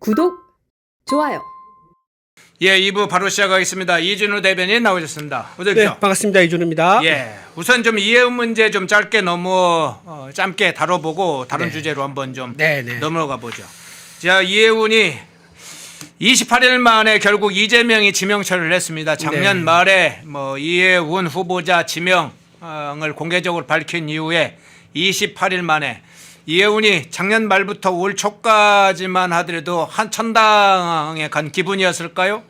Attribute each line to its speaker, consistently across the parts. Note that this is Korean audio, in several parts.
Speaker 1: 구독, 좋아요.
Speaker 2: 예, 2부 바로 시작하겠습니다. 이준우 대변인 나오셨습니다. 어서 오십시오.
Speaker 3: 네, 반갑습니다. 이준우입니다.
Speaker 2: 예, 우선 좀 이해운 문제 좀 짧게 짧게 다뤄보고 다른
Speaker 3: 네.
Speaker 2: 주제로 한번 좀
Speaker 3: 네.
Speaker 2: 넘어가 보죠. 자, 이해운이 28일 만에 결국 이재명이 지명처를 했습니다. 작년
Speaker 3: 네.
Speaker 2: 말에 이해운 후보자 지명을 공개적으로 밝힌 이후에 28일 만에 이해운이 작년 말부터 올 초까지만 하더라도 한 천당에 간 기분이었을까요?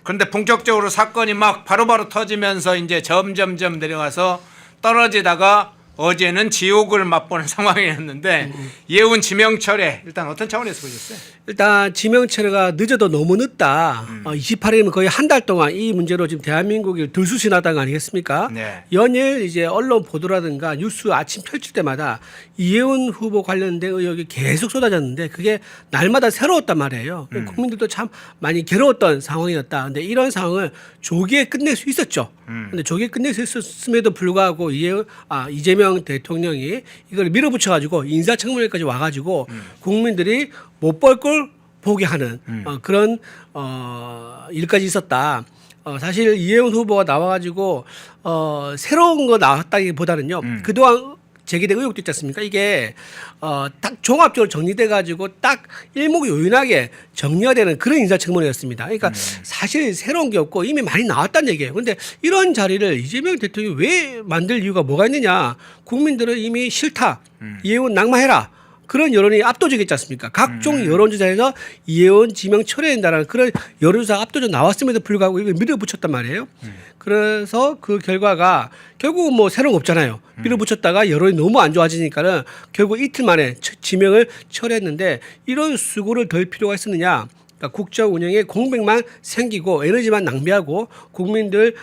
Speaker 2: 그런데 본격적으로 사건이 막 바로바로 터지면서 이제 점점점 내려가서 떨어지다가 어제는 지옥을 맛보는 상황이었는데 이해운 지명철회 일단 어떤 차원에서 보셨어요?
Speaker 3: 일단 지명철회가 늦어도 너무 늦다. 28일이면 거의 한 달 동안 이 문제로 지금 대한민국이 들쑤신하다는 거 아니겠습니까?
Speaker 2: 네.
Speaker 3: 연일 이제 언론 보도라든가 뉴스 아침 펼칠 때마다 이해운 후보 관련된 의혹이 계속 쏟아졌는데 그게 날마다 새로웠단 말이에요. 국민들도 참 많이 괴로웠던 상황이었다. 근데 이런 상황을 조기에 끝낼 수 있었죠. 근데 조기에 끝낼 수 있었음에도 불구하고 이재명 대통령이 이걸 밀어붙여가지고 인사청문회까지 와가지고 국민들이 못 볼 걸 보게 하는 그런 일까지 있었다. 사실 이해운 후보가 나와가지고 새로운 거 나왔다기보다는요. 그동안 제기된 의혹도 있지 않습니까? 이게 딱 종합적으로 정리돼 가지고 딱 일목요연하게 정리가 되는 그런 인사청문회였습니다. 그러니까 사실 새로운 게 없고 이미 많이 나왔다는 얘기예요. 그런데 이런 자리를 이재명 대통령이 왜 만들 이유가 뭐가 있느냐? 국민들은 이미 싫다. 이해운 낙마해라. 그런 여론이 압도적이지 않습니까? 각종 여론조사에서 이해운 지명 철회된다라는 그런 여론조사가 압도적으로 나왔음에도 불구하고 이걸 밀어붙였단 말이에요. 그래서 그 결과가 결국은 뭐 새로운 거 없잖아요. 밀어붙였다가 여론이 너무 안 좋아지니까는 결국 이틀 만에 지명을 철회했는데 이런 수고를 덜 필요가 있었느냐? 그러니까 국정 운영에 공백만 생기고 에너지만 낭비하고 국민들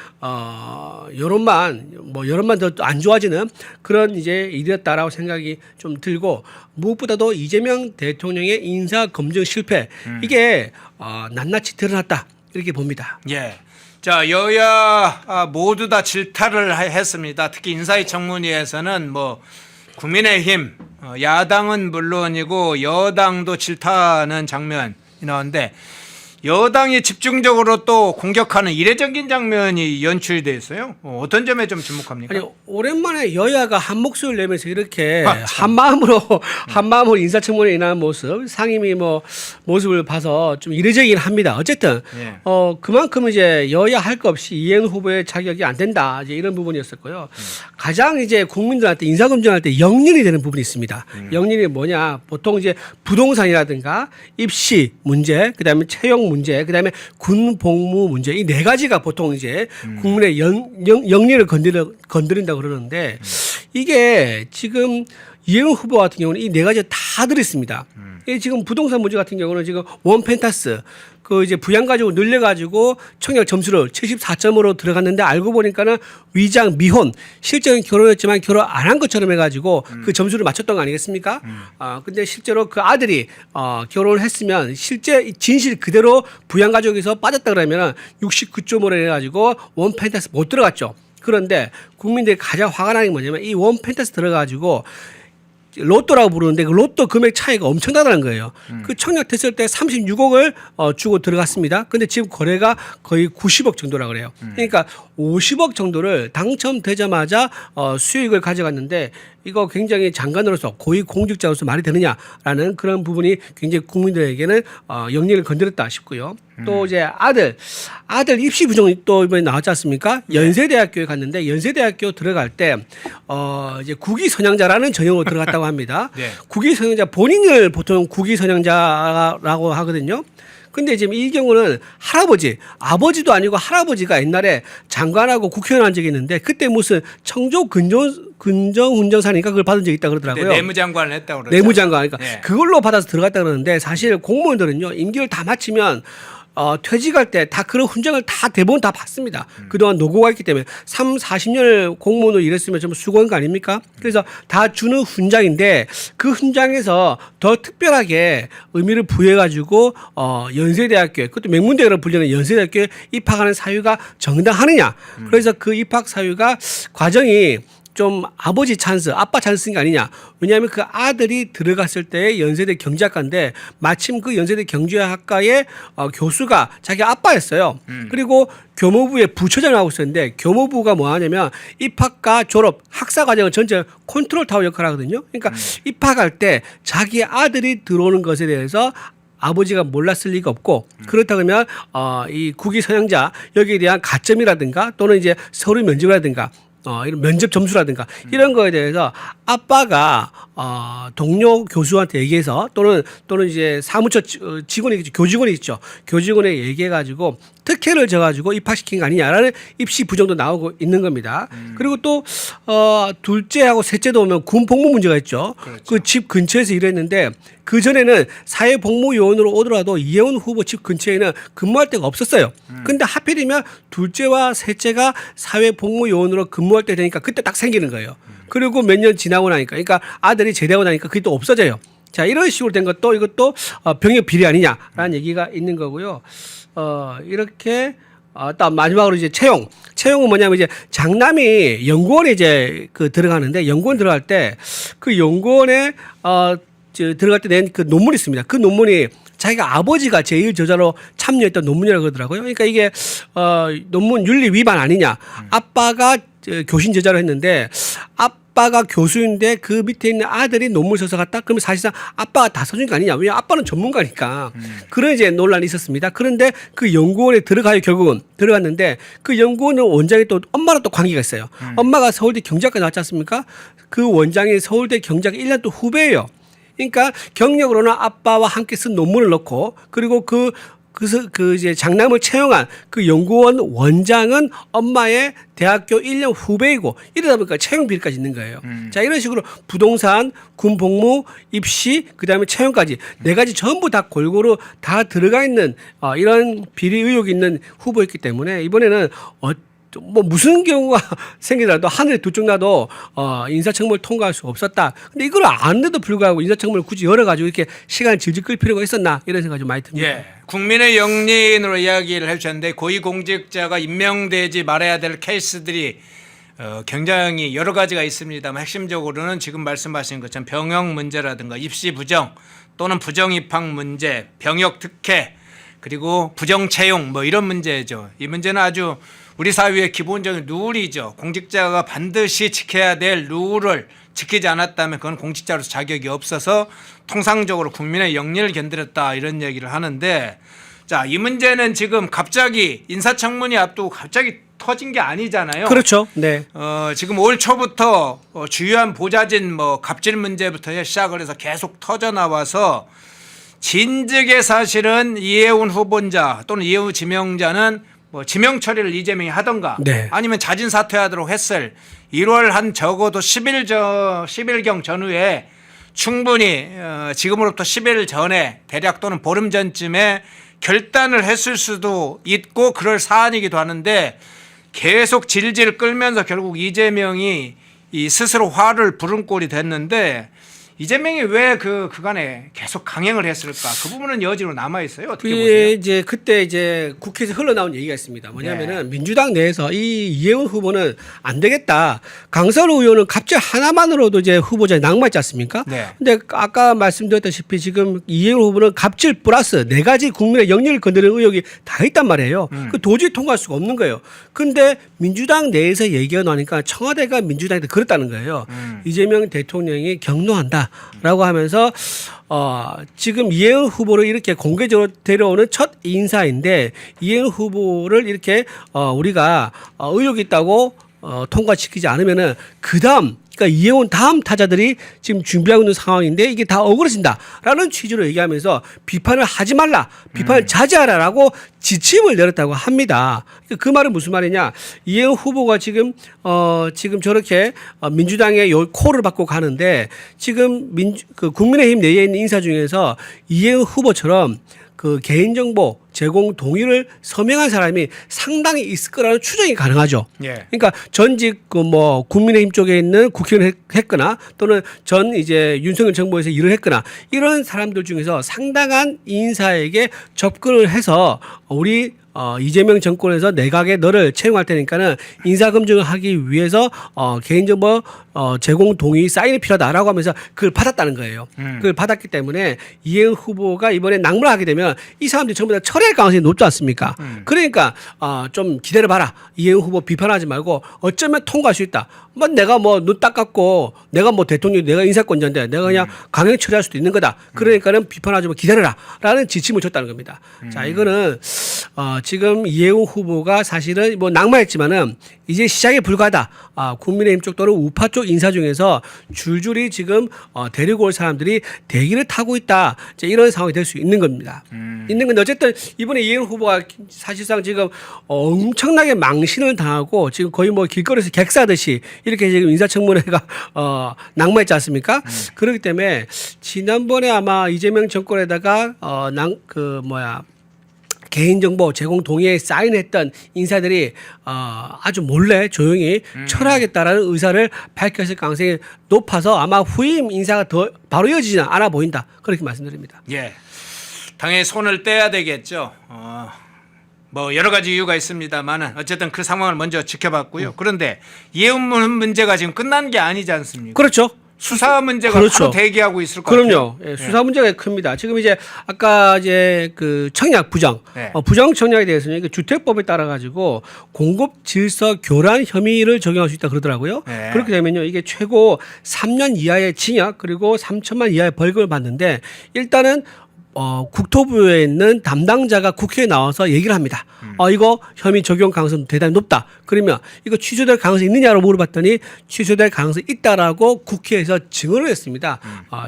Speaker 3: 여론만 더 안 좋아지는 그런 이제 일이었다라고 생각이 좀 들고 무엇보다도 이재명 대통령의 인사 검증 실패 이게 낱낱이 드러났다 이렇게 봅니다.
Speaker 2: 예. 자, 여야 모두 다 질타를 했습니다. 특히 인사위 청문회에서는 국민의힘 야당은 물론이고 여당도 질타하는 장면이 나왔는데 여당이 집중적으로 또 공격하는 이례적인 장면이 연출이 돼 있어요. 어떤 점에 좀 주목합니까?
Speaker 3: 아니 오랜만에 여야가 한 목소리를 내면서 이렇게 한 마음으로 인사청문회에 임하는 모습, 상임위 모습을 봐서 좀 이례적이긴 합니다. 어쨌든
Speaker 2: 예.
Speaker 3: 그만큼 이제 여야 할 것 없이 이해운 후보의 자격이 안 된다 이제 이런 부분이었었고요. 가장 이제 국민들한테 인사 검증할 때 역량이 되는 부분이 있습니다. 역량이 뭐냐? 보통 이제 부동산이라든가 입시 문제, 그다음에 채용 문제, 그다음에 군 복무 문제 이 네 가지가 보통 이제 국민의 영리를 건드린다고 그러는데 이게 지금 이해운 후보 같은 경우는 이 네 가지 다 들어있습니다. 이 지금 부동산 문제 같은 경우는 지금 원펜타스 그 이제 부양 가지고 늘려가지고 청약 점수를 74점으로 들어갔는데 알고 보니까는 위장 미혼 실제는 결혼했지만 결혼 안 한 것처럼 해가지고 그 점수를 맞췄던 거 아니겠습니까? 근데 실제로 그 아들이 결혼을 했으면 실제 진실 그대로 부양 가족에서 빠졌다 그러면은 69점으로 해가지고 원 펜타스 못 들어갔죠. 그런데 국민들이 가장 화가 나는 게 뭐냐면 이 원 펜타스 들어가지고 로또라고 부르는데 그 로또 금액 차이가 엄청나다는 거예요. 그 청약 됐을 때 36억을 주고 들어갔습니다. 근데 지금 거래가 거의 90억 정도라 그래요. 그러니까 50억 정도를 당첨되자마자 수익을 가져갔는데 이거 굉장히 장관으로서 고위공직자로서 말이 되느냐라는 그런 부분이 굉장히 국민들에게는 영리를 건드렸다 싶고요. 또 이제 아들 입시 부정이 또 이번에 나왔지 않습니까? 연세대학교에 갔는데 연세대학교 들어갈 때 이제 국위선양자라는 전형으로 들어갔다고 합니다.
Speaker 2: 네.
Speaker 3: 국위선양자 본인을 보통 국위선양자라고 하거든요. 근데 지금 이 경우는 아버지도 아니고 할아버지가 옛날에 장관하고 국회의원 한 적이 있는데 그때 무슨 청조 근정훈정사니까 그걸 받은 적이 있다 그러더라고요.
Speaker 2: 내무장관을 했다고 그러죠.
Speaker 3: 내무장관. 그러니까
Speaker 2: 네.
Speaker 3: 그걸로 받아서 들어갔다 그러는데 사실 공무원들은요 임기를 다 마치면 퇴직할 때 다 그런 훈장을 다 대부분 다 받습니다. 그동안 노고가 있기 때문에 40년을 공무원으로 일했으면 좀 수고한 거 아닙니까? 그래서 다 주는 훈장인데 그 훈장에서 더 특별하게 의미를 부여해가지고 연세대학교에 그것도 명문대학으로 불리는 연세대학교에 입학하는 사유가 정당하느냐. 그래서 그 입학 사유가 과정이 좀 아버지 찬스, 아빠 찬스인 게 아니냐. 왜냐하면 그 아들이 들어갔을 때 연세대 경제학과인데 마침 그 연세대 경제학과의 교수가 자기 아빠였어요. 그리고 교무부의 부처장을 하고 있었는데 교무부가 뭐 하냐면 입학과 졸업, 학사 과정을 전체 컨트롤 타워 역할을 하거든요. 그러니까 입학할 때 자기 아들이 들어오는 것에 대해서 아버지가 몰랐을 리가 없고 그렇다 그러면 이 국위 선양자 여기에 대한 가점이라든가 또는 이제 서류 면접이라든가 이런 면접 점수라든가 이런 거에 대해서 아빠가 동료 교수한테 얘기해서 또는 이제 사무처 직원이 있죠. 교직원이 있죠. 교직원에 얘기해 가지고 특혜를 줘 가지고 입학시킨 거 아니냐라는 입시 부정도 나오고 있는 겁니다. 그리고 또 둘째하고 셋째도 오면 군 복무 문제가 있죠.
Speaker 2: 그렇죠.
Speaker 3: 그 집 근처에서 일했는데 그 전에는 사회복무요원으로 오더라도 이혜원 후보 집 근처에는 근무할 데가 없었어요. 근데 하필이면 둘째와 셋째가 사회복무요원으로 근무할 때 되니까 그때 딱 생기는 거예요. 그리고 몇 년 지나고 나니까 그러니까 아들이 제대하고 나니까 그게 또 없어져요. 자, 이런 식으로 된 것도 이것도 병역 비리 아니냐라는 얘기가 있는 거고요. 이렇게 또 마지막으로 이제 채용은 뭐냐면 이제 장남이 연구원에 이제 들어가는데 연구원 들어갈 때 그 연구원에 들어갈 때 낸 그 논문이 있습니다. 그 논문이 자기가 아버지가 제1 저자로 참여했던 논문이라고 그러더라고요. 그러니까 이게 논문 윤리 위반 아니냐. 아빠가 교신 저자로 했는데 아빠가 교수인데 그 밑에 있는 아들이 논문 써서 갔다? 그러면 사실상 아빠가 다 써준 거 아니냐. 왜냐하면 아빠는 전문가니까. 그런 이제 논란이 있었습니다. 그런데 그 연구원에 들어가요. 결국은 들어갔는데 그 연구원은 원장이 또 엄마랑 또 관계가 있어요. 엄마가 서울대 경제학과 나왔지 않습니까? 그 원장이 서울대 경제학과 1년 또 후배예요. 그러니까 경력으로는 아빠와 함께 쓴 논문을 넣고 그리고 그 이제 장남을 채용한 그 연구원 원장은 엄마의 대학교 1년 후배이고 이러다 보니까 채용 비리까지 있는 거예요. 자, 이런 식으로 부동산, 군복무, 입시, 그다음에 채용까지 네 가지 전부 다 골고루 다 들어가 있는 이런 비리 의혹이 있는 후보였기 때문에 이번에는 뭐 무슨 경우가 생기더라도 하늘에 두 쪽 나도 인사청문을 통과할 수 없었다. 근데 이걸 아는데도 불구하고 인사청문을 굳이 열어가지고 이렇게 시간을 질질 끌 필요가 있었나 이런 생각이 좀 많이 듭니다.
Speaker 2: 예, 국민의 영린으로 이야기를 해주셨는데 고위공직자가 임명되지 말아야 될 케이스들이 굉장히 여러 가지가 있습니다만 핵심적으로는 지금 말씀하신 것처럼 병역 문제라든가 입시 부정 또는 부정 입학 문제, 병역 특혜 그리고 부정 채용 뭐 이런 문제죠. 이 문제는 아주 우리 사회의 기본적인 룰이죠. 공직자가 반드시 지켜야 될 룰을 지키지 않았다면 그건 공직자로서 자격이 없어서 통상적으로 국민의 영리를 견디렸다 이런 얘기를 하는데 자, 이 문제는 지금 갑자기 인사청문회 앞두고 갑자기 터진 게 아니잖아요.
Speaker 3: 그렇죠. 네.
Speaker 2: 지금 올 초부터 주요한 보좌진 뭐 갑질 문제부터 시작을 해서 계속 터져 나와서 진즉에 사실은 이혜훈 후보자 또는 이혜훈 지명자는 뭐 지명 처리를 이재명이 하던가
Speaker 3: 네.
Speaker 2: 아니면 자진 사퇴하도록 했을 1월 한 적어도 10일경 전후에 충분히 지금으로부터 10일 전에 대략 또는 보름 전쯤에 결단을 했을 수도 있고 그럴 사안이기도 하는데 계속 질질 끌면서 결국 이재명이 이 스스로 화를 부른 꼴이 됐는데 이재명이 왜 그간에 계속 강행을 했을까? 그 부분은 여지로 남아 있어요. 어떻게 보세요?
Speaker 3: 이제 그때 이제 국회에서 흘러나온 얘기가 있습니다. 뭐냐면은 민주당 내에서 이 이혜훈 후보는 안 되겠다. 강선우 의원은 갑질 하나만으로도 이제 후보자에 낙마했지 않습니까?
Speaker 2: 네.
Speaker 3: 근데 아까 말씀드렸다시피 지금 이혜훈 후보는 갑질 플러스 네 가지 국민의 영리를 건드리는 의혹이 다 있단 말이에요. 그 도저히 통과할 수가 없는 거예요. 근데 민주당 내에서 얘기가 나니까 청와대가 민주당한테 그랬다는 거예요. 이재명 대통령이 경로한다라고 하면서 지금 이혜훈 후보를 이렇게 공개적으로 데려오는 첫 인사인데 이혜훈 후보를 이렇게 우리가 의혹이 있다고 통과시키지 않으면은 그다음 그러니까 이혜훈 다음 타자들이 지금 준비하고 있는 상황인데 이게 다 억울해진다라는 취지로 얘기하면서 비판을 하지 말라, 비판을 자제하라라고 지침을 내렸다고 합니다. 그 말은 무슨 말이냐? 이혜훈 후보가 지금 저렇게 민주당의 요 콜을 받고 가는데 지금 국민의힘 내에 있는 인사 중에서 이혜훈 후보처럼 그 개인정보 제공 동의를 서명한 사람이 상당히 있을 거라는 추정이 가능하죠.
Speaker 2: 예.
Speaker 3: 그러니까 전직 뭐 국민의힘 쪽에 있는 국회의원 했거나 또는 전 이제 윤석열 정부에서 일을 했거나 이런 사람들 중에서 상당한 인사에게 접근을 해서 우리 이재명 정권에서 내각에 너를 채용할 테니까는 인사검증을 하기 위해서 개인정보 제공 동의 사인이 필요하다라고 하면서 그걸 받았다는 거예요. 그걸 받았기 때문에 이해운 후보가 이번에 낙마를 하게 되면 이 사람들이 전부 다 철회할 가능성이 높지 않습니까? 그러니까 좀 기다려봐라. 이해운 후보 비판하지 말고 어쩌면 통과할 수 있다. 뭐 내가 뭐 눈 딱 감고 내가 뭐 대통령 내가 인사권자인데 내가 그냥 강행 처리할 수도 있는 거다. 그러니까는 비판하지 마 기다려라라는 지침을 줬다는 겁니다. 자 이거는 지금 이해운 후보가 사실은 뭐 낙마했지만은 이제 시작에 불과하다. 국민의힘 쪽 또는 우파 쪽 인사 중에서 줄줄이 지금 데리고 올 사람들이 대기를 타고 있다. 이제 이런 상황이 될 수 있는 겁니다. 있는 건데 어쨌든 이번에 이해운 후보가 사실상 지금 엄청나게 망신을 당하고 지금 거의 뭐 길거리에서 객사듯이 이렇게 지금 인사청문회가 낙마했지 않습니까? 그렇기 때문에 지난번에 아마 이재명 정권에다가 개인정보 제공 동의에 사인했던 인사들이 아주 몰래 조용히 철회하겠다라는 의사를 밝혔을 가능성이 높아서 아마 후임 인사가 더 바로 이어지지는 않아 보인다. 그렇게 말씀드립니다.
Speaker 2: 예, 당연히 손을 떼야 되겠죠. 뭐 여러 가지 이유가 있습니다만은 어쨌든 그 상황을 먼저 지켜봤고요. 그런데 이해운 문제가 지금 끝난 게 아니지 않습니까?
Speaker 3: 그렇죠.
Speaker 2: 수사 문제가
Speaker 3: 그렇죠.
Speaker 2: 바로 대기하고 있을 것
Speaker 3: 그럼요.
Speaker 2: 같아요.
Speaker 3: 예, 수사 문제가 큽니다. 지금 이제 아까 이제 그 청약 부정,
Speaker 2: 네.
Speaker 3: 부정 청약에 대해서는 그 주택법에 따라 가지고 공급 질서 교란 혐의를 적용할 수 있다 그러더라고요.
Speaker 2: 네.
Speaker 3: 그렇게 되면요, 이게 최고 3년 이하의 징역 그리고 3천만 이하의 벌금을 받는데 일단은 국토부에 있는 담당자가 국회에 나와서 얘기를 합니다. 이거 혐의 적용 가능성 대단히 높다. 그러면 이거 취소될 가능성이 있느냐고 물어봤더니 취소될 가능성이 있다라고 국회에서 증언을 했습니다.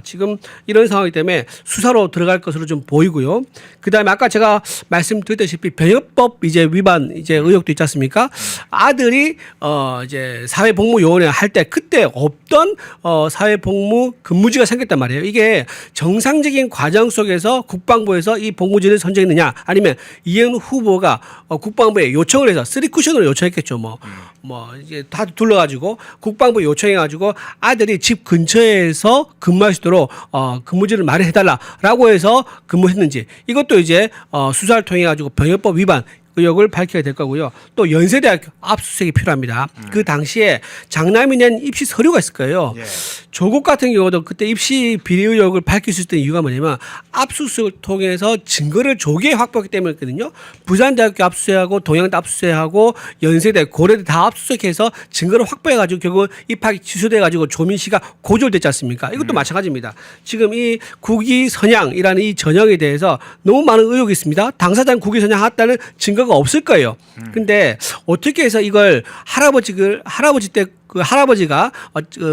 Speaker 3: 지금 이런 상황이기 때문에 수사로 들어갈 것으로 좀 보이고요. 그다음에 아까 제가 말씀드렸다시피 병역법 이제 위반 이제 의혹도 있지 않습니까? 아들이 이제 사회복무요원에 할 때 그때 없던 사회복무 근무지가 생겼단 말이에요. 이게 정상적인 과정 속에서 국방부에서 이 복무지를 선정했느냐 아니면 이해운 후보가 국방부에 요청을 해서 3쿠션으로 요청했겠죠. 뭐 이제 다 둘러가지고 국방부에 요청해가지고 아들이 집 근처에서 근무할 수 있도록 근무지를 마련해달라라고 해서 근무했는지 이것도 이제 수사를 통해 가지고 병역법 위반 의혹을 밝혀야 될 거고요. 또 연세대학교 압수수색이 필요합니다. 그 당시에 장남이 낸 입시 서류가 있을 거예요.
Speaker 2: 예.
Speaker 3: 조국 같은 경우도 그때 입시 비리 의혹을 밝힐 수 있었던 이유가 뭐냐면 압수수색을 통해서 증거를 조기에 확보했기 때문이거든요. 부산대학교 압수수색하고 동양대 압수수색하고 연세대, 고려대 다 압수수색해서 증거를 확보해가지고 결국 입학이 취소돼가지고 조민 씨가 고졸됐지 않습니까? 이것도 마찬가지입니다. 지금 이 국위선양이라는 이 전형에 대해서 너무 많은 의혹이 있습니다. 당사자는 국위선양 했다는 증거가 없을 거예요. 근데 어떻게 해서 이걸 할아버지 때 그 할아버지가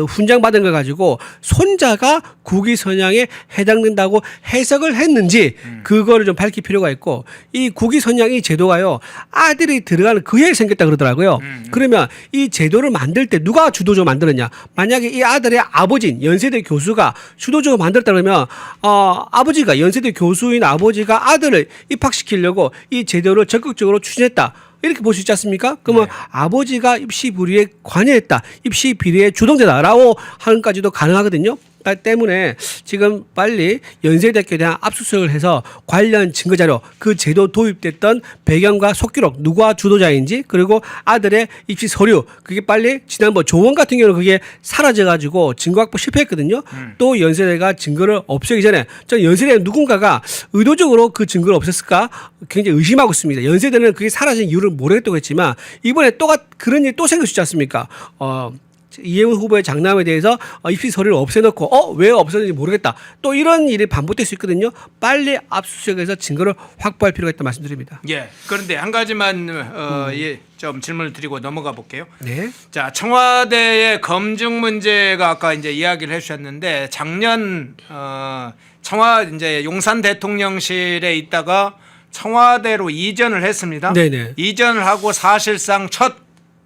Speaker 3: 훈장 받은 걸 가지고 손자가 국위선양에 해당된다고 해석을 했는지 그거를 좀 밝힐 필요가 있고 이 국위선양 이 제도가요 아들이 들어가는 그 해에 생겼다 그러더라고요. 그러면 이 제도를 만들 때 누가 주도적으로 만들었냐? 만약에 이 아들의 아버지인 연세대 교수가 주도적으로 만들었다 그러면 아버지가 연세대 교수인 아버지가 아들을 입학시키려고 이 제도를 적극적으로 추진했다. 이렇게 볼 수 있지 않습니까? 그러면 네. 아버지가 입시 비리에 관여했다. 입시 비리의 주동자다라고 하는까지도 가능하거든요. 때문에 지금 빨리 연세대학교에 대한 압수수색을 해서 관련 증거자료 그 제도 도입됐던 배경과 속기록 누가 주도자인지 그리고 아들의 입시 서류 그게 빨리 지난번 조원 같은 경우는 그게 사라져가지고 증거 확보 실패했거든요. 또 연세대가 증거를 없애기 전에 저 연세대 누군가가 의도적으로 그 증거를 없앴을까 굉장히 의심하고 있습니다. 연세대는 그게 사라진 이유를 모르겠다고 했지만 이번에 또 그런 일이 또 생길 수 있지 않습니까? 이해운 후보의 장남에 대해서 입시 서류를 없애놓고 왜 없애는지 모르겠다. 또 이런 일이 반복될 수 있거든요. 빨리 압수수색해서 증거를 확보할 필요가 있다 말씀드립니다.
Speaker 2: 예. 그런데 한 가지만 예, 좀 질문을 드리고 넘어가 볼게요.
Speaker 3: 네.
Speaker 2: 자, 청와대의 검증 문제가 아까 이제 이야기를 해주셨는데 작년 이제 용산 대통령실에 있다가 청와대로 이전을 했습니다.
Speaker 3: 네네.
Speaker 2: 이전을 하고 사실상 첫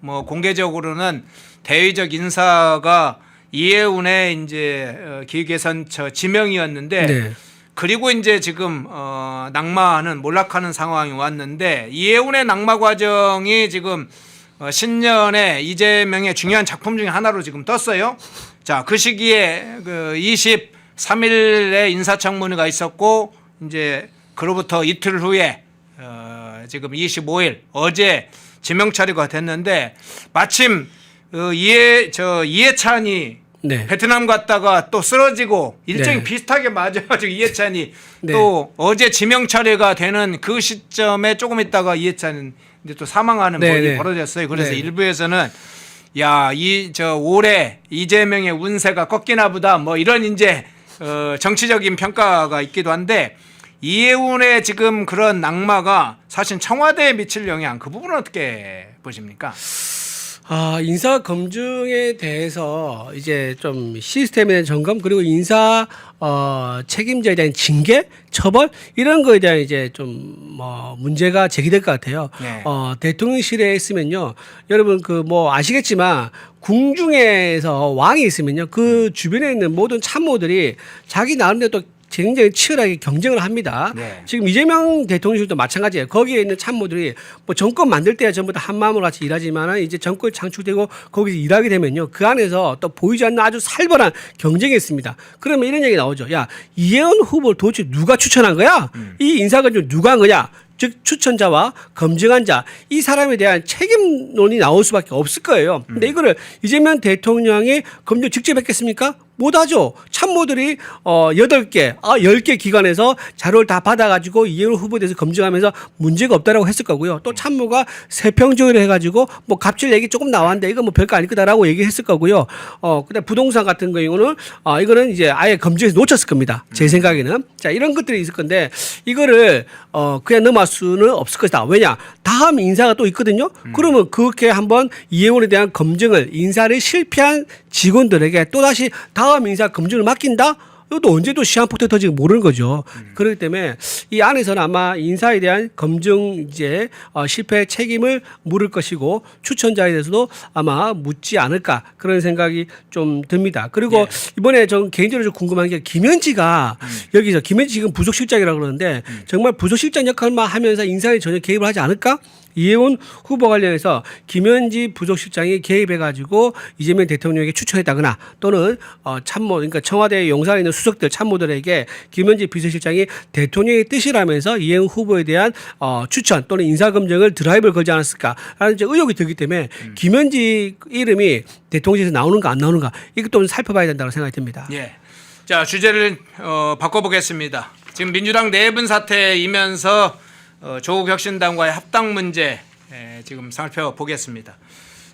Speaker 2: 공개적으로는 대외적 인사가 이해운의 이제 기획예산처 지명이었는데
Speaker 3: 네.
Speaker 2: 그리고 이제 지금 낙마하는 몰락하는 상황이 왔는데 이해운의 낙마 과정이 지금 신년에 이재명의 중요한 작품 중에 하나로 지금 떴어요. 자, 그 시기에 그 23일에 인사청문회가 있었고 이제 그로부터 이틀 후에 지금 25일 어제 지명 처리가 됐는데 마침 이해찬이
Speaker 3: 네.
Speaker 2: 베트남 갔다가 또 쓰러지고 일정이
Speaker 3: 네.
Speaker 2: 비슷하게 맞아가지고 이해찬이
Speaker 3: 네.
Speaker 2: 또 어제 지명 처리가 되는 그 시점에 조금 있다가 이해찬은 이제 또 사망하는
Speaker 3: 네,
Speaker 2: 일이
Speaker 3: 네.
Speaker 2: 벌어졌어요. 그래서
Speaker 3: 네.
Speaker 2: 일부에서는 야, 올해 이재명의 운세가 꺾이나 보다 뭐 이런 이제 정치적인 평가가 있기도 한데 이해운의 지금 그런 낙마가 사실 청와대에 미칠 영향 그 부분은 어떻게 보십니까?
Speaker 3: 인사 검증에 대해서 이제 좀 시스템에 대한 점검 그리고 인사 책임자에 대한 징계, 처벌 이런 거에 대한 이제 좀 뭐 문제가 제기될 것 같아요.
Speaker 2: 네.
Speaker 3: 대통령실에 있으면요, 여러분 그 뭐 아시겠지만 궁중에서 왕이 있으면요, 그 주변에 있는 모든 참모들이 자기 나름대로 또 굉장히 치열하게 경쟁을 합니다.
Speaker 2: 네.
Speaker 3: 지금 이재명 대통령실도 마찬가지예요. 거기에 있는 참모들이 뭐 정권 만들 때야 전부 다 한마음으로 같이 일하지만 이제 정권 창출되고 거기서 일하게 되면요, 그 안에서 또 보이지 않는 아주 살벌한 경쟁이 있습니다. 그러면 이런 얘기 나오죠. 야, 이혜원 후보를 도대체 누가 추천한 거야? 이 인사검증 누가 한 거냐? 즉 추천자와 검증한 자 이 사람에 대한 책임론이 나올 수밖에 없을 거예요. 근데 이거를 이재명 대통령이 검증 직접 했겠습니까? 못하죠. 참모들이 8개, 10개 기관에서 자료를 다 받아가지고 이혜원 후보에 대해서 검증하면서 문제가 없다라고 했을 거고요. 또 참모가 세평조회를 해가지고 뭐 갑질 얘기 조금 나왔는데 이거 뭐 별거 아닐 거다라고 얘기했을 거고요. 그다음 부동산 같은 경우는 이거는 이제 아예 검증에서 놓쳤을 겁니다. 제 생각에는. 자, 이런 것들이 있을 건데 이거를 그냥 넘어갈 수는 없을 것이다. 왜냐? 다음 인사가 또 있거든요. 그러면 그렇게 한번 이혜원에 대한 검증을 인사를 실패한 직원들에게 또다시 다음 인사 검증을 맡긴다? 이것도 언제 또 시한폭탄 터지고 모르는 거죠. 그렇기 때문에 이 안에서는 아마 인사에 대한 검증 이제 실패 책임을 물을 것이고 추천자에 대해서도 아마 묻지 않을까 그런 생각이 좀 듭니다. 그리고
Speaker 2: 예.
Speaker 3: 이번에 전 개인적으로 좀 궁금한 게 김현지가 여기서 김현지 지금 부속실장이라고 그러는데 정말 부속실장 역할만 하면서 인사에 전혀 개입을 하지 않을까? 이혜원 후보 관련해서 김현지 부속실장이 개입해가지고 이재명 대통령에게 추천했다거나 또는 참모, 그러니까 청와대 용산에 있는 수석들 참모들에게 김현지 비서실장이 대통령의 뜻이라면서 이혜원 후보에 대한 추천 또는 인사검증을 드라이브를 걸지 않았을까라는 이제 의혹이 들기 때문에 김현지 이름이 대통령실에서 나오는가 안 나오는가 이것도 살펴봐야 된다고 생각이 듭니다.
Speaker 2: 예. 자, 주제를 바꿔보겠습니다. 지금 민주당 내분 사태이면서 조국 혁신당과의 합당 문제 지금 살펴보겠습니다.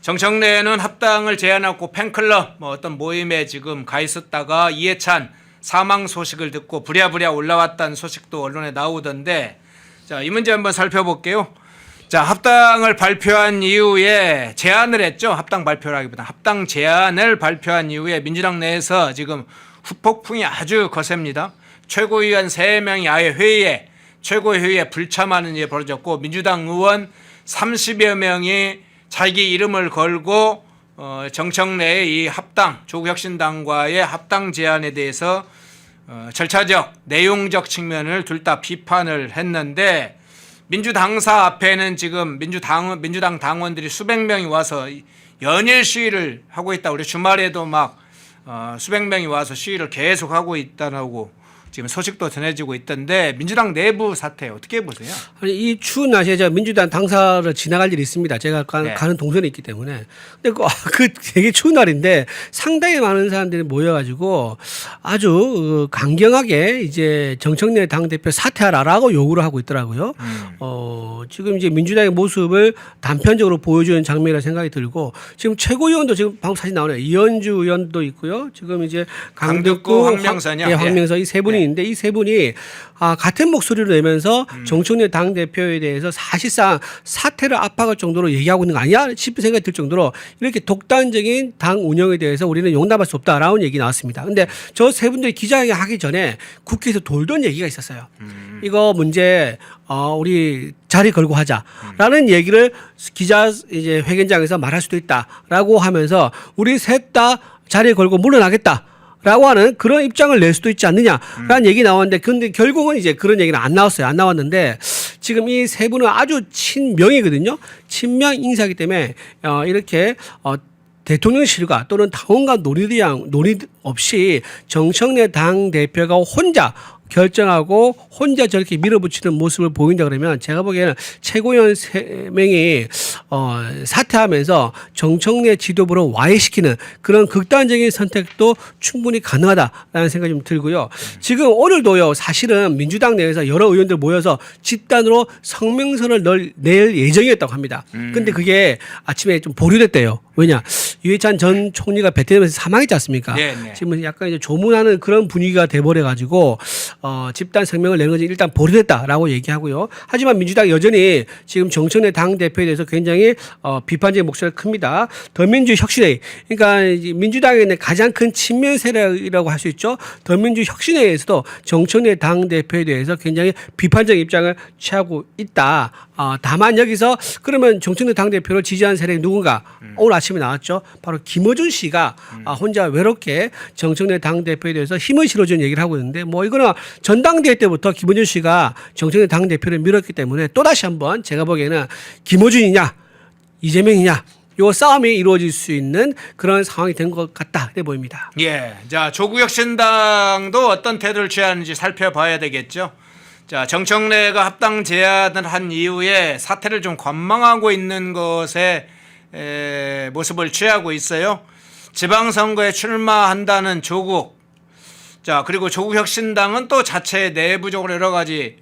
Speaker 2: 정청래는 합당을 제안하고 팬클럽 어떤 모임에 지금 가 있었다가 이해찬 사망 소식을 듣고 부랴부랴 올라왔다는 소식도 언론에 나오던데, 자, 이 문제 한번 살펴볼게요. 자, 합당을 발표한 이후에 제안을 했죠. 합당 발표라기보다 합당 제안을 발표한 이후에 민주당 내에서 지금 후폭풍이 아주 거셉니다. 최고위원 3명이 아예 최고회의에 불참하는 일이 벌어졌고 민주당 의원 30여 명이 자기 이름을 걸고 정청래의 이 합당, 조국혁신당과의 합당 제안에 대해서 절차적, 내용적 측면을 둘 다 비판을 했는데 민주당사 앞에는 지금 민주당 당원들이 수백 명이 와서 연일 시위를 하고 있다. 우리 주말에도 막 수백 명이 와서 시위를 계속하고 있다고 지금 소식도 전해지고 있던데 민주당 내부 사태 어떻게 보세요?
Speaker 3: 아니, 이 추운 날씨에 제가 민주당 당사를 지나갈 일이 있습니다. 제가
Speaker 2: 네.
Speaker 3: 가는 동선이 있기 때문에. 근데 그 되게 추운 날인데 상당히 많은 사람들이 모여가지고 아주 강경하게 이제 정청래 당대표 사퇴하라라고 요구를 하고 있더라고요. 지금 이제 민주당의 모습을 단편적으로 보여주는 장면이라 생각이 들고 지금 최고위원도 지금 방금 사진 나오네요. 이현주 의원도 있고요. 지금 이제
Speaker 2: 강덕구, 황명선이요.
Speaker 3: 예, 황명선 이 세 분이 있는데 이 세 분이 같은 목소리를 내면서 정청래 당대표에 대해서 사실상 사퇴를 압박할 정도로 얘기하고 있는 거 아니야 싶은 생각이 들 정도로 이렇게 독단적인 당 운영에 대해서 우리는 용납할 수 없다라는 얘기 나왔습니다. 근데 저 세 분들이 기자회견 하기 전에 국회에서 돌던 얘기가 있었어요. 이거 문제 우리 자리 걸고 하자라는 얘기를 기자 이제 회견장에서 말할 수도 있다라고 하면서 우리 셋 다 자리 걸고 물러나겠다. 라고 하는 그런 입장을 낼 수도 있지 않느냐라는 얘기 나왔는데 근데 결국은 이제 그런 얘기는 안 나왔어요. 안 나왔는데 지금 이 세 분은 아주 친명이거든요. 친명 인사이기 때문에 이렇게 대통령실과 또는 당원과 논의 없이 정청래 당대표가 혼자 결정하고 혼자 저렇게 밀어붙이는 모습을 보인다 그러면 제가 보기에는 최고위원 3명이 사퇴하면서 정청래 지도부로 와해시키는 그런 극단적인 선택도 충분히 가능하다라는 생각이 좀 들고요. 지금 오늘도요. 사실은 민주당 내에서 여러 의원들 모여서 집단으로 성명서를 낼 예정이었다고 합니다. 근데 그게 아침에 좀 보류됐대요. 왜냐? 유해찬 전 총리가 베트남에서 사망했지 않습니까?
Speaker 2: 네.
Speaker 3: 지금 약간 이제 조문하는 그런 분위기가 돼버려 가지고 집단 성명을 내는 것이 일단 보류됐다라고 얘기하고요. 하지만 민주당 여전히 지금 정청래 당 대표에 대해서 굉장히 비판적인 목소리가 큽니다. 더민주 혁신회, 그러니까 이제 민주당에 있는 가장 큰 친면 세력이라고 할 수 있죠. 더민주 혁신회에서도 정청래 당 대표에 대해서 굉장히 비판적 입장을 취하고 있다. 다만 여기서 그러면 정청래 당 대표를 지지하는 세력이 누군가? 오늘 아침에 나왔죠. 바로 김어준 씨가 혼자 외롭게 정청래 당 대표에 대해서 힘을 실어주는 얘기를 하고 있는데 뭐 이거는 전당대회 때부터 김어준 씨가 정청래 당 대표를 밀었기 때문에 또 다시 한번 제가 보기에는 김어준이냐 이재명이냐 요 싸움이 이루어질 수 있는 그런 상황이 된 것 같다 그래 보입니다.
Speaker 2: 예, 자 조국혁신당도 어떤 태도를 취하는지 살펴봐야 되겠죠. 자 정청래가 합당 제안을 한 이후에 사태를 좀 관망하고 있는 것에 모습을 취하고 있어요. 지방선거에 출마한다는 조국. 자 그리고 조국혁신당은 또 자체 내부적으로 여러 가지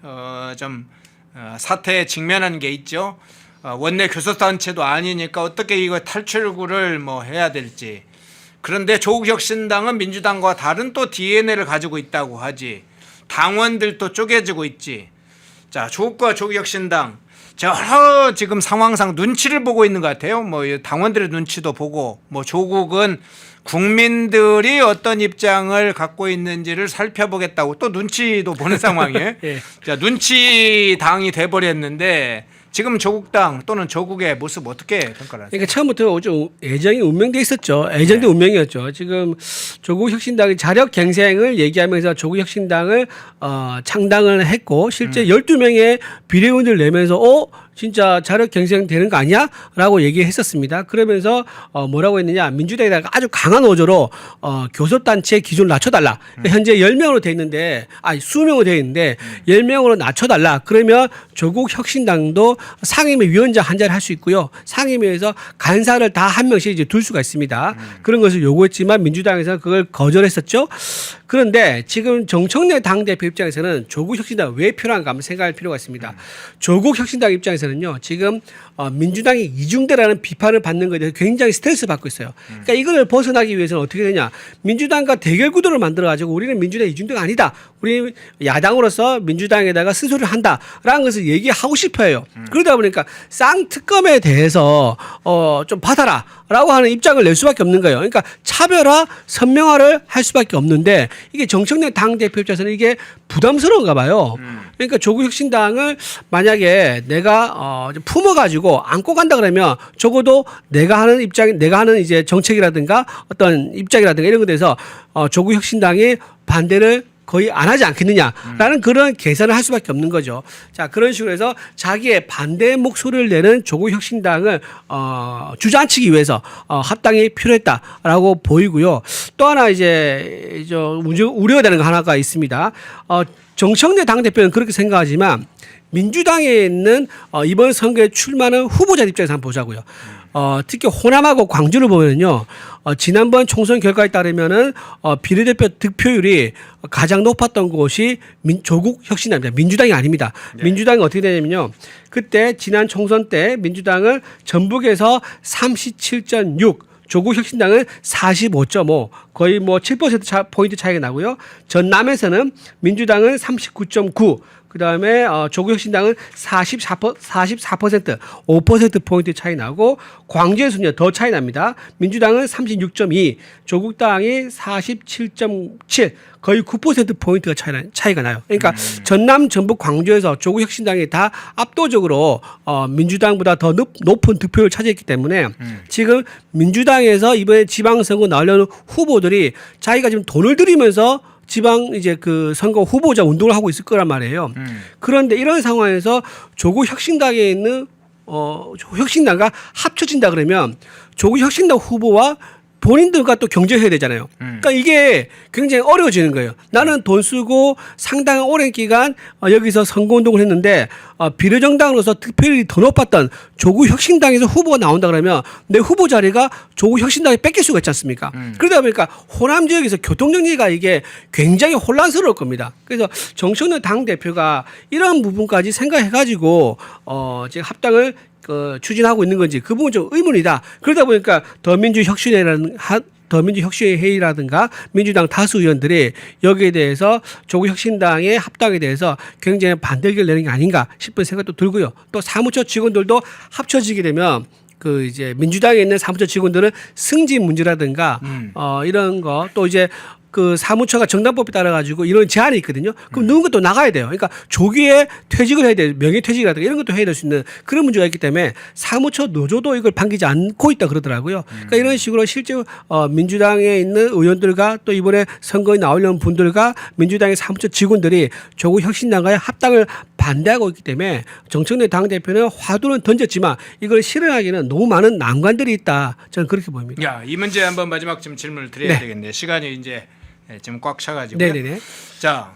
Speaker 2: 사태에 직면한 게 있죠. 원내 교섭단체도 아니니까 어떻게 이거 탈출구를 뭐 해야 될지. 그런데 조국혁신당은 민주당과 다른 또 DNA를 가지고 있다고 하지. 당원들도 쪼개지고 있지. 자 조국과 조국혁신당 여러 지금 상황상 눈치를 보고 있는 것 같아요. 뭐 당원들의 눈치도 보고 뭐 조국은 국민들이 어떤 입장을 갖고 있는지를 살펴보겠다고 또 눈치도 보는 상황이에요.
Speaker 3: 예.
Speaker 2: 자 눈치 당이 돼버렸는데 지금 조국당 또는 조국의 모습 어떻게 평가를 하세요?
Speaker 3: 그러니까 처음부터 좀 애정이 운명돼 있었죠. 애정도 운명이었죠. 지금 조국혁신당이 자력 갱생을 얘기하면서 조국혁신당을 창당을 했고 실제 12명의 비례의원들 내면서 진짜 자력 갱생 되는 거 아니야? 라고 얘기했었습니다. 그러면서 뭐라고 했느냐. 민주당에다가 아주 강한 어조로 교섭단체 기준을 낮춰달라. 현재 10명으로 돼 있는데 수명으로 돼 있는데 10명으로 낮춰달라. 그러면 조국 혁신당도 상임위 위원장 한 자리 할 수 있고요. 상임위에서 간사를 다 한 명씩 이제 둘 수가 있습니다. 그런 것을 요구했지만 민주당에서는 그걸 거절했었죠. 그런데 지금 정청래 당대표 입장에서는 조국 혁신당 왜 필요한가 한번 생각할 필요가 있습니다. 조국 혁신당 입장에서는요. 지금 민주당이 이중대라는 비판을 받는 것에 대해서 굉장히 스트레스 받고 있어요. 그러니까 이걸 벗어나기 위해서는 어떻게 되냐. 민주당과 대결 구도를 만들어가지고 우리는 민주당 이중대가 아니다. 우리 야당으로서 민주당에다가 쓴소리를 한다라는 것을 얘기하고 싶어요. 그러다 보니까 쌍특검에 대해서 좀 받아라라고 하는 입장을 낼 수밖에 없는 거예요. 그러니까 차별화, 선명화를 할 수밖에 없는데 이게 정청래 당대표 입장에서는 이게 부담스러운가 봐요. 그러니까 조국혁신당을 만약에 내가 품어가지고 안고 간다 그러면 적어도 내가 하는 이제 정책이라든가 어떤 입장이라든가 이런 것에 대해서 조국혁신당이 반대를 거의 안 하지 않겠느냐라는 그런 계산을 할 수밖에 없는 거죠. 자, 그런 식으로 해서 자기의 반대 목소리를 내는 조국혁신당을 주저앉히기 위해서 합당이 필요했다라고 보이고요. 또 하나 이제 우려가 되는 거 하나가 있습니다. 정청래 당대표는 그렇게 생각하지만 민주당에 있는 이번 선거에 출마하는 후보자 입장에서 한번 보자고요. 특히 호남하고 광주를 보면요. 지난번 총선 결과에 따르면은 비례대표 득표율이 가장 높았던 곳이 조국 혁신당입니다. 민주당이 아닙니다. 네. 민주당이 어떻게 되냐면요. 그때 지난 총선 때 민주당을 전북에서 37.6 조국 혁신당은 45.5 거의 뭐 7% 포인트 차이가 나고요. 전남에서는 민주당은 39.9 그다음에 조국혁신당은 44% 5% 포인트 차이 나고 광주에서는요 더 차이 납니다. 민주당은 36.2, 조국당이 47.7, 거의 9% 포인트가 차이가 나요. 그러니까 전남, 전북, 광주에서 조국혁신당이 다 압도적으로 민주당보다 더 높은 득표율을 차지했기 때문에 지금 민주당에서 이번에 지방선거 나오려는 후보들이 자기가 지금 돈을 들이면서 지방 이제 그 선거 후보자 운동을 하고 있을 거란 말이에요. 그런데 이런 상황에서 조국 혁신당에 있는 혁신당과 합쳐진다 그러면 조국 혁신당 후보와 본인들과 또 경쟁해야 되잖아요. 그러니까 이게 굉장히 어려워지는 거예요. 나는 돈 쓰고 상당히 오랜 기간 여기서 선거운동을 했는데 비례정당으로서 득표율이 더 높았던 조국혁신당에서 후보가 나온다 그러면 내 후보 자리가 조국혁신당에 뺏길 수가 있지 않습니까? 그러다 보니까 호남 지역에서 교통정리가 이게 굉장히 혼란스러울 겁니다. 그래서 정청래 당대표가 이런 부분까지 생각해가지고 지금 합당을 추진하고 있는 건지 그 부분 좀 의문이다. 그러다 보니까 더민주혁신회의라든가 민주당 다수 의원들이 여기에 대해서 조국혁신당의 합당에 대해서 굉장히 반대 의견을 내는 게 아닌가 싶은 생각도 들고요. 또 사무처 직원들도 합쳐지게 되면 그 이제 민주당에 있는 사무처 직원들은 승진 문제라든가 이런 거 또 이제 그 사무처가 정당법에 따라 가지고 이런 제한이 있거든요. 그럼 누군가 또 나가야 돼요. 그러니까 조기에 퇴직을 해야 돼요. 명예퇴직이라든가 이런 것도 해야 될 수 있는 그런 문제가 있기 때문에 사무처 노조도 이걸 반기지 않고 있다 그러더라고요. 그러니까 이런 식으로 실제 민주당에 있는 의원들과 또 이번에 선거에 나오려는 분들과 민주당의 사무처 직원들이 조국 혁신당과의 합당을 반대하고 있기 때문에 정청래 당대표는 화두는 던졌지만 이걸 실현하기는 너무 많은 난관들이 있다. 저는 그렇게 보입니다.
Speaker 2: 야, 이 문제 한번 마지막 좀 질문을 드려야
Speaker 3: 네.
Speaker 2: 되겠네요. 시간이 이제 지금 꽉 차가지고요.
Speaker 3: 네네네.
Speaker 2: 자,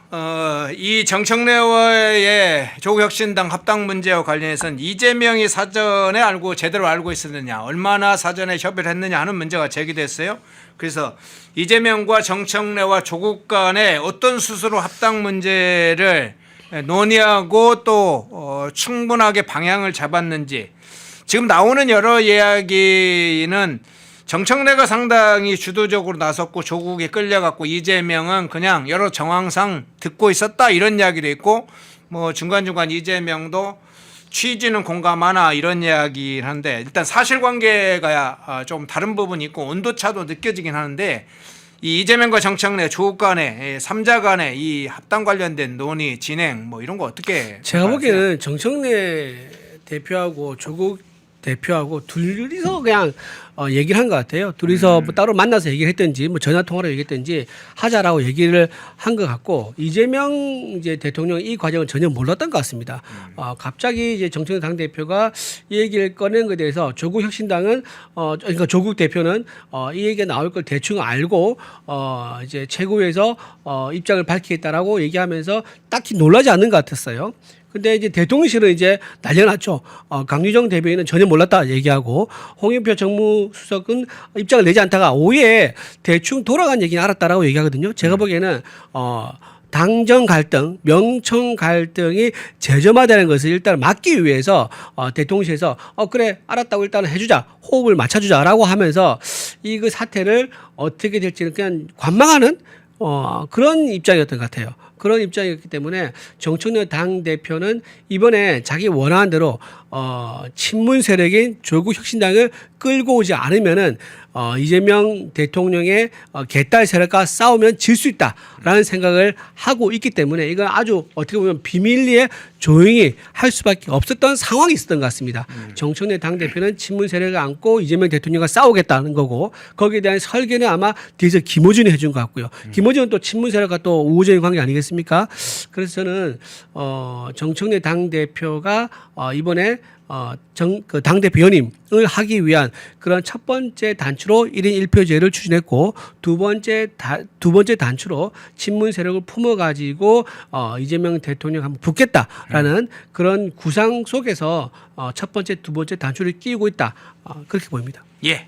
Speaker 2: 이 정청래와의 조국혁신당 합당 문제와 관련해서는 이재명이 사전에 제대로 알고 있었느냐, 얼마나 사전에 협의를 했느냐 하는 문제가 제기됐어요. 그래서 이재명과 정청래와 조국 간에 어떤 수수로 합당 문제를 논의하고 또 충분하게 방향을 잡았는지 지금 나오는 여러 이야기는 정청래가 상당히 주도적으로 나섰고 조국에 끌려갔고 이재명은 그냥 여러 정황상 듣고 있었다 이런 이야기도 있고 뭐 중간중간 이재명도 취지는 공감하나 이런 이야기를 하는데 일단 사실관계가 좀 다른 부분이 있고 온도차도 느껴지긴 하는데 이 이재명과 정청래 조국 간의 3자 간의 이 합당 관련된 논의 진행 뭐 이런 거 어떻게
Speaker 3: 제가 보기에는 정청래 대표하고 조국 대표하고 둘이서 그냥 얘기를 한 것 같아요. 둘이서 뭐 따로 만나서 얘기를 했든지 뭐 전화 통화로 얘기했든지 하자라고 얘기를 한 것 같고 이재명 이제 대통령 이 과정을 전혀 몰랐던 것 같습니다. 갑자기 이제 정청래 당 대표가 이 얘기를 꺼낸 것에 대해서 조국 혁신당은 그러니까 조국 대표는 이 얘기가 나올 걸 대충 알고 이제 최고위에서 입장을 밝히겠다라고 얘기하면서 딱히 놀라지 않는 것 같았어요. 근데 이제 대통령실은 이제 난리가 났죠. 강유정 대변인은 전혀 몰랐다 얘기하고 홍영표 정무수석은 입장을 내지 않다가 오후에 대충 돌아간 얘기는 알았다라고 얘기하거든요. 제가 보기에는 당정 갈등, 명청 갈등이 재점화되는 것을 일단 막기 위해서 대통령실에서 그래 알았다고 일단 해주자, 호흡을 맞춰주자라고 하면서 이 그 사태를 어떻게 될지는 그냥 관망하는 그런 입장이었던 것 같아요. 그런 입장이었기 때문에 정청래 당대표는 이번에 자기 원하는 대로 친문 세력인 조국 혁신당을 끌고 오지 않으면은 이재명 대통령의 개딸 세력과 싸우면 질 수 있다라는 생각을 하고 있기 때문에 이건 아주 어떻게 보면 비밀리에 조용히 할 수밖에 없었던 상황이 있었던 것 같습니다. 정청래 당대표는 친문 세력을 안고 이재명 대통령과 싸우겠다는 거고 거기에 대한 설계는 아마 뒤에서 김어준이 해준 것 같고요. 김어준은 또 친문 세력과 또 우호적인 관계 아니겠습니까? 그래서 저는 정청래 당대표가 이번에 그 당대표 연임을 하기 위한 그런 첫 번째 단추로 1인 1표제를 추진했고 두 번째 단추로 친문 세력을 품어가지고 이재명 대통령 한번 붙겠다라는 그런 구상 속에서 첫 번째, 두 번째 단추를 끼우고 있다. 그렇게 보입니다.
Speaker 2: 예.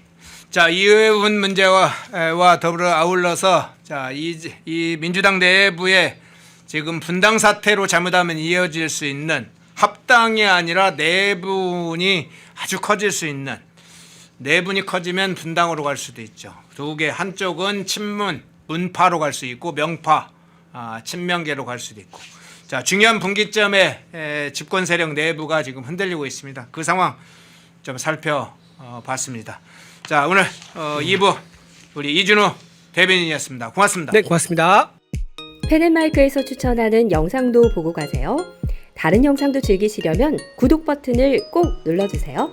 Speaker 2: 자, 이해운 문제와 더불어 아울러서 자, 이 민주당 내부의 지금 분당 사태로 잘못하면 이어질 수 있는 합당이 아니라 내분이 아주 커질 수 있는 내분이 커지면 분당으로 갈 수도 있죠. 두 개 한쪽은 친문 문파로 갈 수 있고 명파 친명계로 갈 수도 있고 자 중요한 분기점에 집권 세력 내부가 지금 흔들리고 있습니다. 그 상황 좀 살펴봤습니다. 자 오늘 2부 우리 이준우 대변인이었습니다. 고맙습니다.
Speaker 3: 네, 고맙습니다.
Speaker 1: 펜앤마이크에서 추천하는 영상도 보고 가세요. 다른 영상도 즐기시려면 구독 버튼을 꼭 눌러주세요.